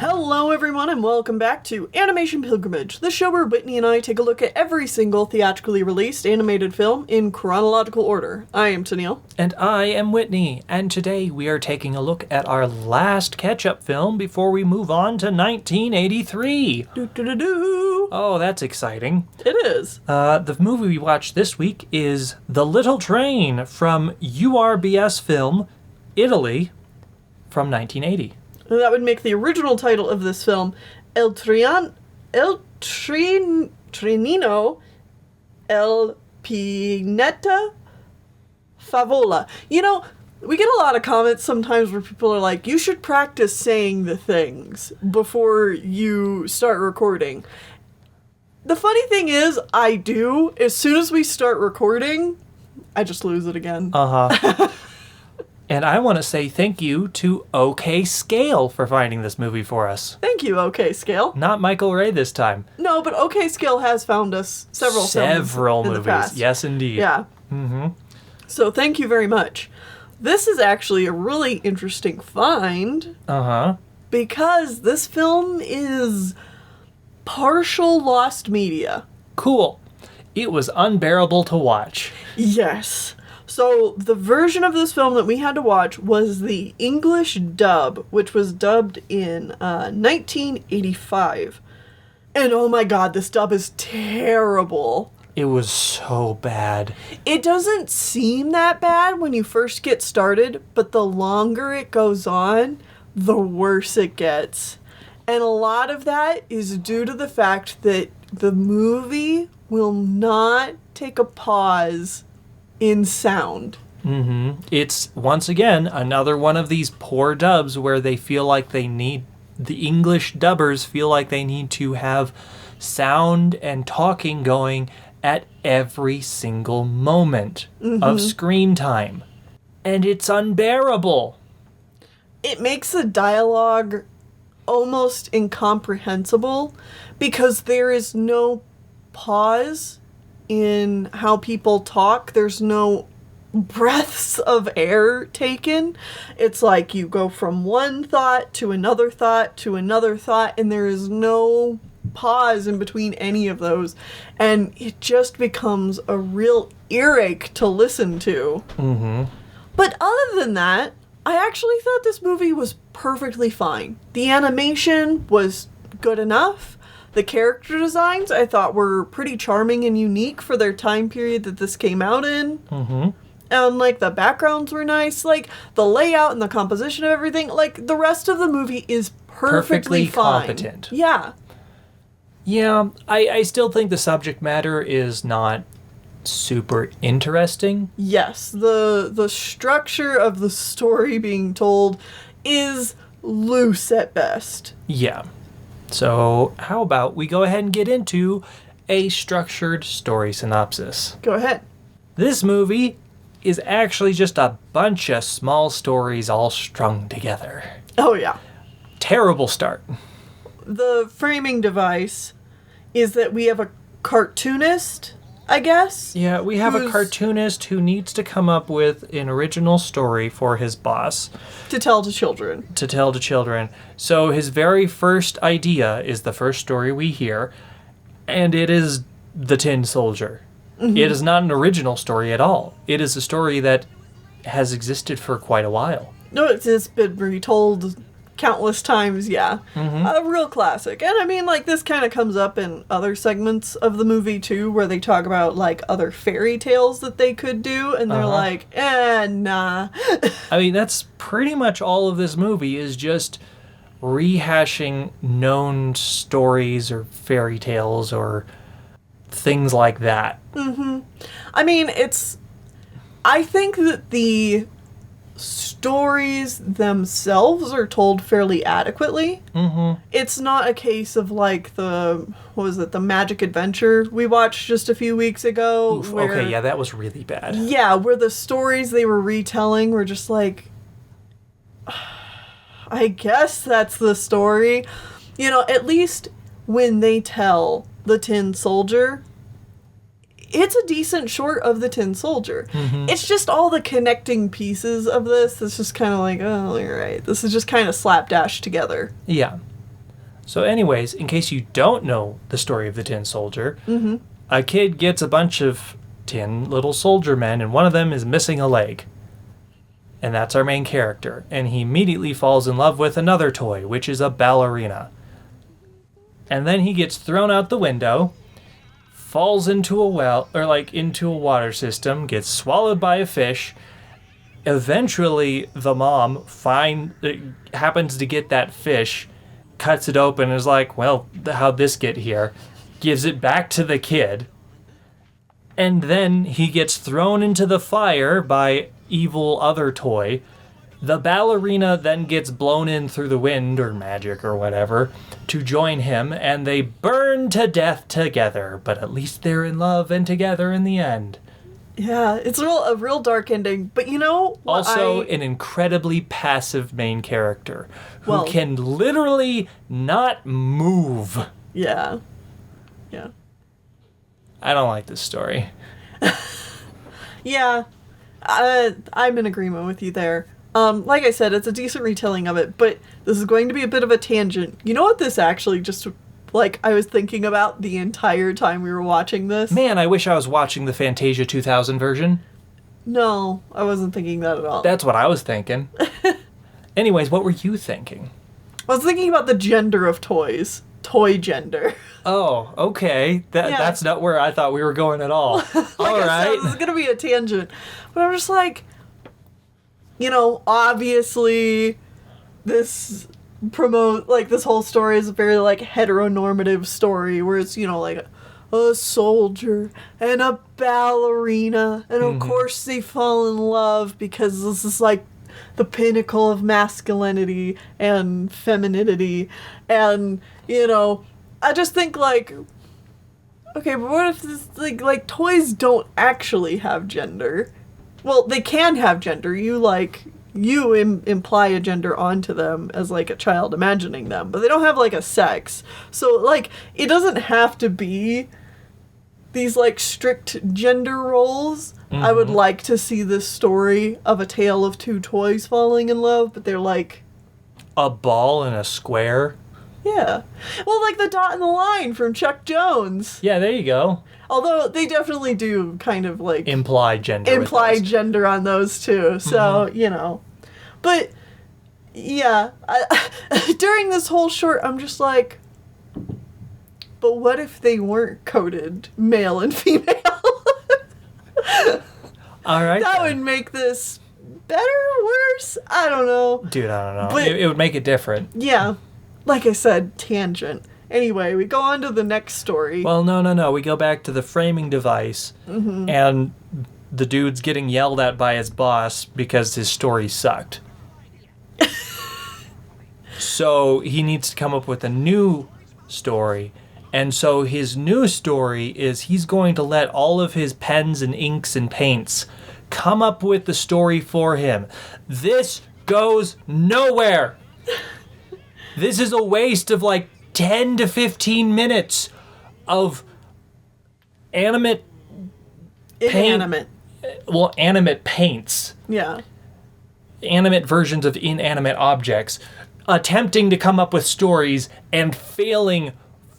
Hello everyone and welcome back to Animation Pilgrimage, the show where Whitney and I take a look at every single theatrically released animated film in chronological order. I am Tennille. And I am Whitney, and today we are taking a look at our last catch-up film before we move on to 1983. Doo-doo-doo-doo. Oh, that's exciting. It is. The movie we watched this week is The Little Train from URBS Film, Italy, from 1980. That would make the original title of this film Trenino El Pineta Favola. You know, we get a lot of comments sometimes where people are like, you should practice saying the things before you start recording. The funny thing is, I do. As soon as we start recording, I just lose it again. And I want to say thank you to OK Scale for finding this movie for us. Thank you, OK Scale. Not Michael Ray this time. No, but OK Scale has found us several films in the past. Yes, indeed. Yeah. Mm-hmm. So thank you very much. This is actually a really interesting find. Because this film is partial lost media. Cool. It was unbearable to watch. Yes. So the version of this film that we had to watch was the English dub, which was dubbed in 1985. And oh my god, this dub is terrible. It was so bad. It doesn't seem that bad when you first get started, but the longer it goes on, the worse it gets. And a lot of that is due to the fact that the movie will not take a pause in sound. It's, once again, another one of these poor dubs where they feel like the English dubbers feel like they need to have sound and talking going at every single moment of screen time. And it's unbearable. It makes the dialogue almost incomprehensible because there is no pause in how people talk. There's no breaths of air taken. It's like you go from one thought to another thought to another thought, and there is no pause in between any of those. And it just becomes a real earache to listen to. But other than that, I actually thought this movie was perfectly fine. The animation was good enough. The character designs, I thought, were pretty charming and unique for their time period that this came out in. And, like, the backgrounds were nice. Like, the layout and the composition of everything. Like, the rest of the movie is perfectly fine. Competent. Yeah. Yeah, I still think the subject matter is not super interesting. Yes, the structure of the story being told is loose at best. Yeah. So, how about we go ahead and get into a structured story synopsis. Go ahead. This movie is actually just a bunch of small stories all strung together. Oh, yeah. Terrible start. The framing device is that we have a cartoonist, I guess? Yeah, we have a cartoonist who needs to come up with an original story for his boss. To tell to children. So his very first idea is the first story we hear, and it is The Tin Soldier. It is not an original story at all. It is a story that has existed for quite a while. No, it's been retold countless times, yeah. A real classic. And I mean, like, this kind of comes up in other segments of the movie, too, where they talk about, like, other fairy tales that they could do, and they're like, nah. I mean, that's pretty much all of this movie is just rehashing known stories or fairy tales or things like that. I mean, I think that the stories themselves are told fairly adequately. It's not a case of like the Magic Adventure we watched just a few weeks ago. Okay, yeah, that was really bad. Yeah, where the stories they were retelling were just like, I guess that's the story. You know, at least when they tell the Tin Soldier, it's a decent short of the Tin Soldier. Mm-hmm. It's just all the connecting pieces of this. It's just kind of like, oh, you're right. This is just kind of slapdash together. Yeah. So anyways, in case you don't know the story of the Tin Soldier, a kid gets a bunch of tin little soldier men, and one of them is missing a leg. And that's our main character. And he immediately falls in love with another toy, which is a ballerina. And then he gets thrown out the window, falls into a well, or like into a water system, gets swallowed by a fish. Eventually, the mom happens to get that fish, cuts it open, and is like, well, how'd this get here? Gives it back to the kid. And then he gets thrown into the fire by evil other toy. The ballerina then gets blown in through the wind, or magic, or whatever, to join him, and they burn to death together. But at least they're in love and together in the end. Yeah, it's a real dark ending. But you know what Also, an incredibly passive main character who can literally not move. Yeah. Yeah. I don't like this story. Yeah. I'm in agreement with you there. Like I said, it's a decent retelling of it, but this is going to be a bit of a tangent. You know what this actually just, like, I was thinking about the entire time we were watching this? Man, I wish I was watching the Fantasia 2000 version. No, I wasn't thinking that at all. That's what I was thinking. Anyways, what were you thinking? I was thinking about the gender of toys. Toy gender. Oh, okay. That's not where I thought we were going at all. All right. This is going to be a tangent. But I'm just like, you know, obviously this this whole story is a very, like, heteronormative story where it's, you know, like a soldier and a ballerina. And of course they fall in love because this is, like, the pinnacle of masculinity and femininity. And, you know, I just think, like, okay, but what if this, like toys don't actually have gender? Well, they can have gender. You imply a gender onto them as, like, a child imagining them, but they don't have, like, a sex. So, like, it doesn't have to be these, like, strict gender roles. I would like to see this story of a tale of two toys falling in love, but they're, like... A ball and a square? Yeah. Well, like the dot and the line from Chuck Jones. Yeah, there you go. Although they definitely do kind of, like... Imply gender on those, too. So, you know. But, yeah. During this whole short, I'm just like... But what if they weren't coded male and female? All right. That would make this better, worse? I don't know. Dude, I don't know. But, it would make it different. Yeah. Like I said, tangent. Anyway, we go on to the next story. Well, no. We go back to the framing device, and the dude's getting yelled at by his boss because his story sucked. So he needs to come up with a new story. And so his new story is he's going to let all of his pens and inks and paints come up with the story for him. This goes nowhere. This is a waste of like 10 to 15 minutes of animate Inanimate. animate paints. Yeah. Animate versions of inanimate objects attempting to come up with stories and failing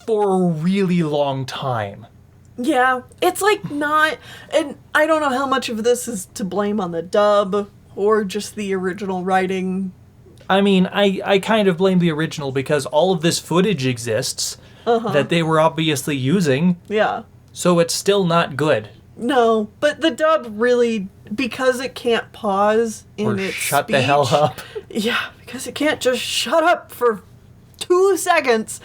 for a really long time. Yeah, it's like not, and I don't know how much of this is to blame on the dub or just the original writing. I mean, I kind of blame the original because all of this footage exists that they were obviously using. Yeah. So it's still not good. No, but the dub really, because it can't pause in Or its shut speech, the hell up. Yeah, because it can't just shut up for 2 seconds.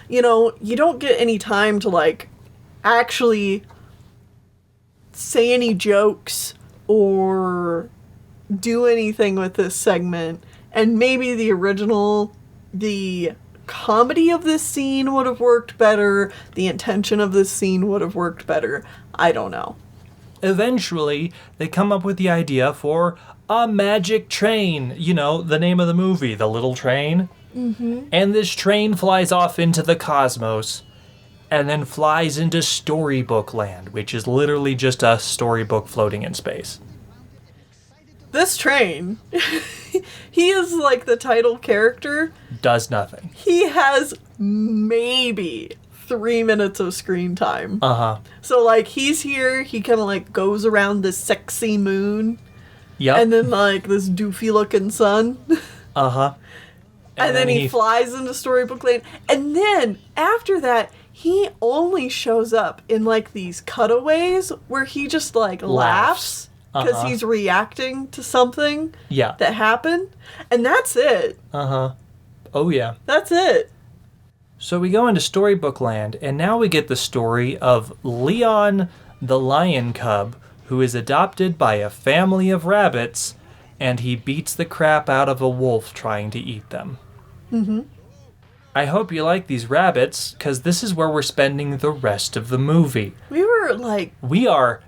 You know, you don't get any time to, like, actually say any jokes or do anything with this segment. And maybe the comedy of this scene would have worked better. The intention of this scene would have worked better. I don't know. Eventually, they come up with the idea for a magic train. You know, the name of the movie, The Little Train. Mm-hmm. And this train flies off into the cosmos and then flies into Storybook Land, which is literally just a storybook floating in space. This train he is like the title character. Does nothing. He has maybe 3 minutes of screen time. Uh-huh. So, like, he's here, he kind of, like, goes around this sexy moon. Yep. And then, like, this doofy-looking sun. Uh-huh. And then he flies into Storybook Land. And then, after that, he only shows up in, like, these cutaways where he just, like, laughs. Because he's reacting to something that happened. And that's it. Uh-huh. Oh, yeah. That's it. So we go into Storybook Land, and now we get the story of Leon the lion cub, who is adopted by a family of rabbits, and he beats the crap out of a wolf trying to eat them. Mm-hmm. I hope you like these rabbits, because this is where we're spending the rest of the movie. We were, like... We are,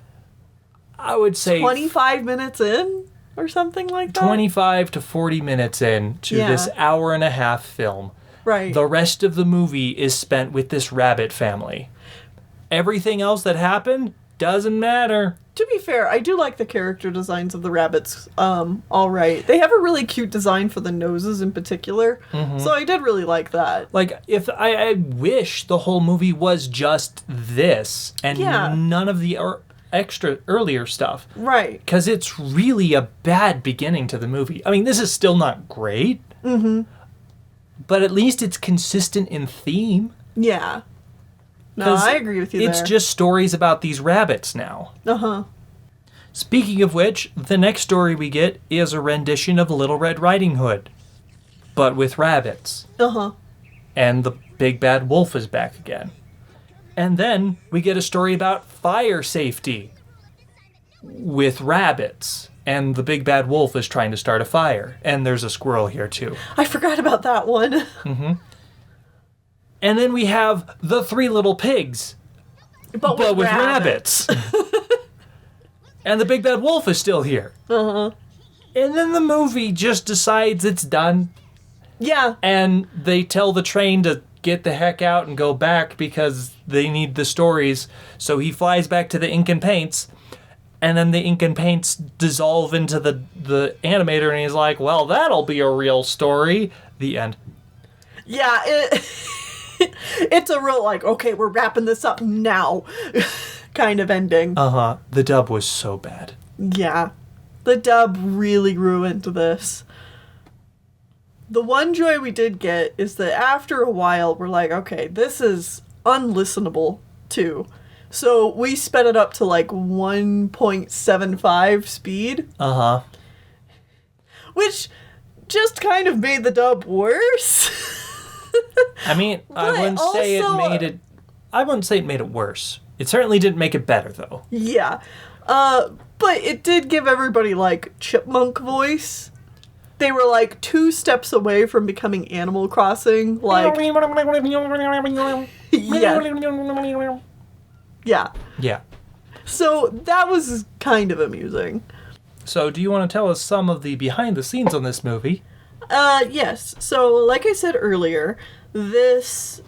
I would say... 25 minutes in? Or something like that? 25 to 40 minutes in to this hour-and-a-half film. Right. The rest of the movie is spent with this rabbit family. Everything else that happened doesn't matter. To be fair, I do like the character designs of the rabbits. All right. They have a really cute design for the noses in particular. Mm-hmm. So I did really like that. Like, if I wish the whole movie was just this and none of the extra earlier stuff. Right. Because it's really a bad beginning to the movie. I mean, this is still not great. Mm-hmm. But at least it's consistent in theme. Yeah. No, I agree with you there. It's just stories about these rabbits now. Uh-huh. Speaking of which, the next story we get is a rendition of Little Red Riding Hood. But with rabbits. Uh-huh. And the big bad wolf is back again. And then we get a story about fire safety. With rabbits. And the big bad wolf is trying to start a fire. And there's a squirrel here, too. I forgot about that one. Mm-hmm. And then we have the Three Little Pigs. But with rabbits. And the big bad wolf is still here. Uh-huh. And then the movie just decides it's done. Yeah. And they tell the train to get the heck out and go back because they need the stories. So he flies back to the ink and paints. And then the ink and paints dissolve into the animator, and he's like, well, that'll be a real story. The end. Yeah, it's a real, like, okay, we're wrapping this up now kind of ending. Uh-huh. The dub was so bad. Yeah. The dub really ruined this. The one joy we did get is that after a while, we're like, okay, this is unlistenable, too. So we sped it up to like 1.75 speed. Uh-huh. Which just kind of made the dub worse. I mean, I wouldn't say it made it worse. It certainly didn't make it better, though. Yeah. But it did give everybody like chipmunk voice. They were like 2 steps away from becoming Animal Crossing. Like, yeah. Yeah. Yeah. So that was kind of amusing. So do you want to tell us some of the behind the scenes on this movie? Yes. So like I said earlier, this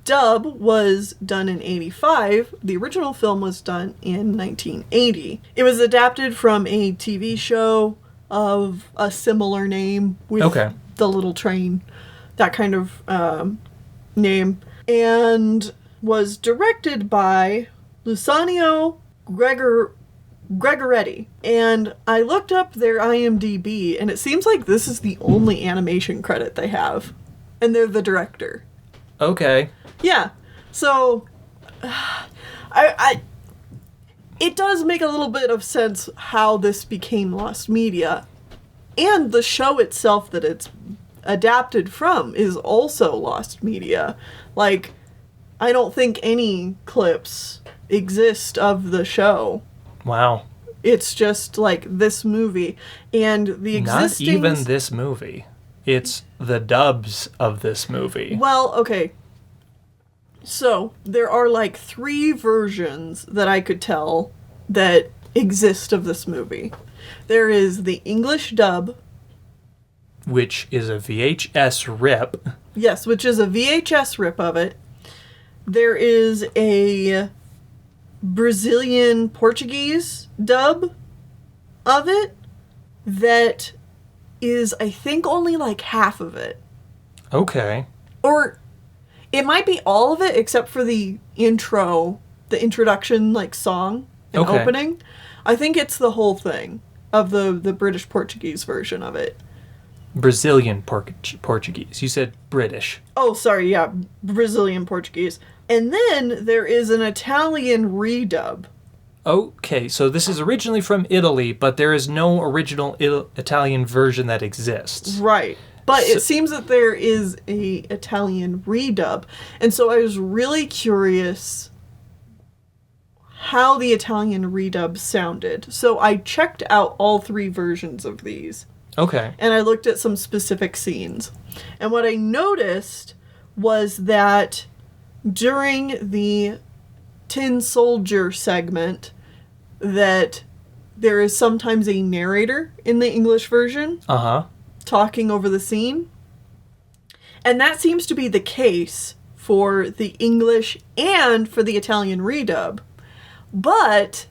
dub was done in 85. The original film was done in 1980. It was adapted from a TV show of a similar name with the little train, that kind of name, and was directed by Luciano Gregoretti. And I looked up their IMDb, and it seems like this is the only animation credit they have. And they're the director. Okay. Yeah. So, it does make a little bit of sense how this became lost media. And the show itself that it's adapted from is also lost media. Like, I don't think any clips exist of the show. Wow. It's just like this movie. And the existing... Not even this movie. It's the dubs of this movie. Well, okay. So, there are like 3 versions that I could tell that exist of this movie. There is the English dub. Which is a VHS rip. Yes, which is a VHS rip of it. There is a Brazilian Portuguese dub of it that is, I think, only like half of it. Okay. Or it might be all of it except for the introduction, like, song and opening. I think it's the whole thing of the British Portuguese version of it. Brazilian Portuguese. You said British. Oh, sorry, yeah, Brazilian Portuguese. And then there is an Italian redub. Okay, so this is originally from Italy, but there is no original Italian version that exists. Right. But it seems that there is a Italian redub. And so I was really curious how the Italian redub sounded. So I checked out all 3 versions of these. Okay. And I looked at some specific scenes. And what I noticed was that during the Tin Soldier segment, that there is sometimes a narrator in the English version talking over the scene. And that seems to be the case for the English and for the Italian redub. But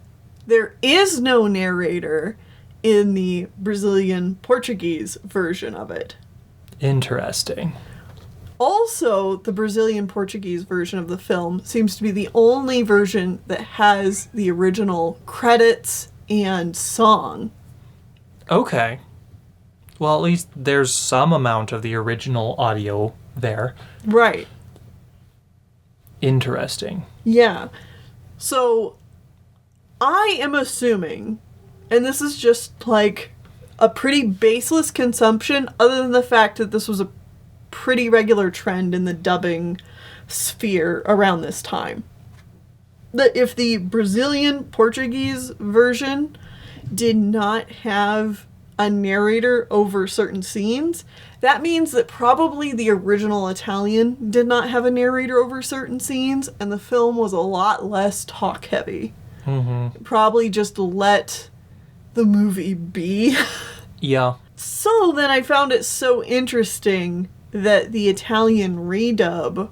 there is no narrator in the Brazilian Portuguese version of it. Interesting. Also, the Brazilian Portuguese version of the film seems to be the only version that has the original credits and song. Okay. Well, at least there's some amount of the original audio there. Right. Interesting. Yeah. So, I am assuming, and this is just like a pretty baseless consumption, other than the fact that this was a pretty regular trend in the dubbing sphere around this time, that if the Brazilian Portuguese version did not have a narrator over certain scenes, that means that probably the original Italian did not have a narrator over certain scenes, and the film was a lot less talk heavy. Mm-hmm. Probably just let the movie be. Yeah. So then I found it so interesting that the Italian redub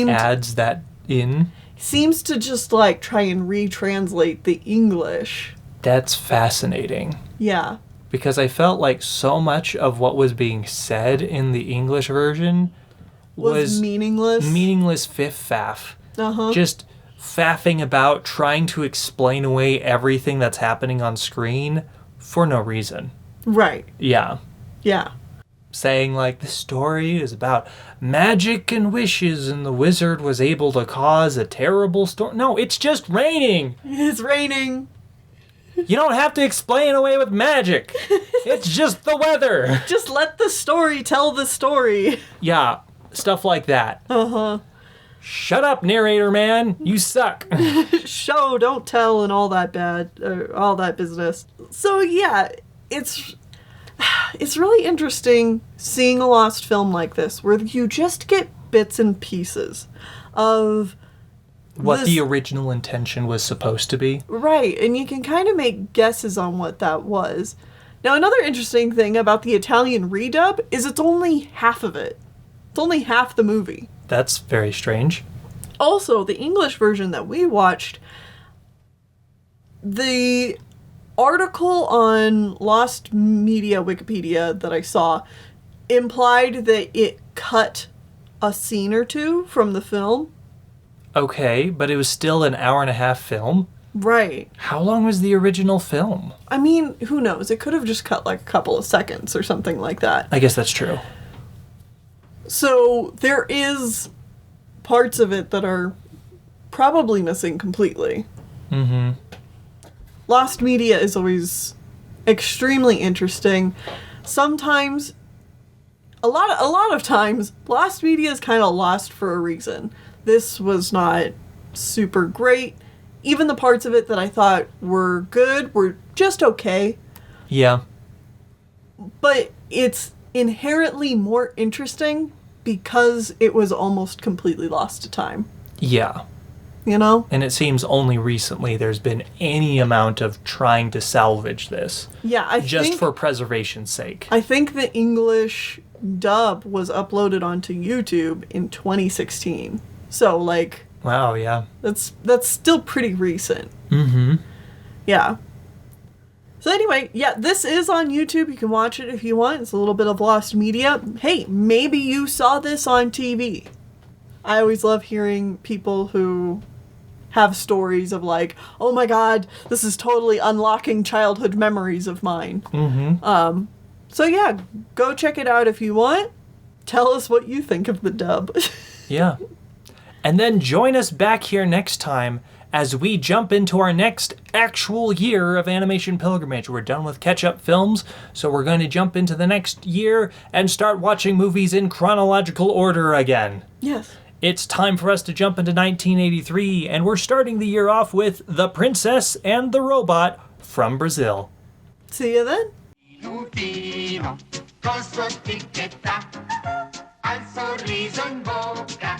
adds that in. Seems to just like try and retranslate the English. That's fascinating. Yeah. Because I felt like so much of what was being said in the English version was meaningless. Meaningless faff. Uh-huh. Just faffing about, trying to explain away everything that's happening on screen for no reason. Right. Yeah. Yeah. Saying, like, the story is about magic and wishes, and the wizard was able to cause a terrible storm. No, it's just raining. It's raining. You don't have to explain away with magic. It's just the weather. Just let the story tell the story. Yeah, stuff like that. Uh-huh. Shut up, narrator man. You suck. Show, don't tell, and all that all that business. So, yeah, it's really interesting seeing a lost film like this, where you just get bits and pieces of what the original intention was supposed to be. Right, and you can kind of make guesses on what that was. Now, another interesting thing about the Italian redub is it's only half of it. It's only half the movie. That's very strange. Also, the English version that we watched, the article on Lost Media Wikipedia that I saw implied that it cut a scene or two from the film. Okay, but it was still an 1.5-hour film. Right. How long was the original film? I mean, who knows? It could have just cut like a couple of seconds or something like that. I guess that's true. So there is parts of it that are probably missing completely. Mm-hmm. Lost media is always extremely interesting. Sometimes, a lot of times, lost media is kind of lost for a reason. This was not super great. Even the parts of it that I thought were good were just okay. Yeah. But it's inherently more interesting because it was almost completely lost to time. Yeah. You know? And it seems only recently there's been any amount of trying to salvage this. Yeah, just for preservation's sake. I think the English dub was uploaded onto YouTube in 2016. So, like... Wow, yeah. That's still pretty recent. Mm-hmm. Yeah. So anyway, yeah, this is on YouTube. You can watch it if you want. It's a little bit of lost media. Hey, maybe you saw this on TV. I always love hearing people who have stories of like, oh my god, this is totally unlocking childhood memories of mine. Mm-hmm. So yeah, go check it out if you want. Tell us what you think of the dub. Yeah. And then join us back here next time as we jump into our next actual year of Animation Pilgrimage. We're done with catch-up films, so we're going to jump into the next year and start watching movies in chronological order again. Yes. It's time for us to jump into 1983, and we're starting the year off with The Princess and the Robot from Brazil. See you then. Con sua etichetta, al sorriso in bocca.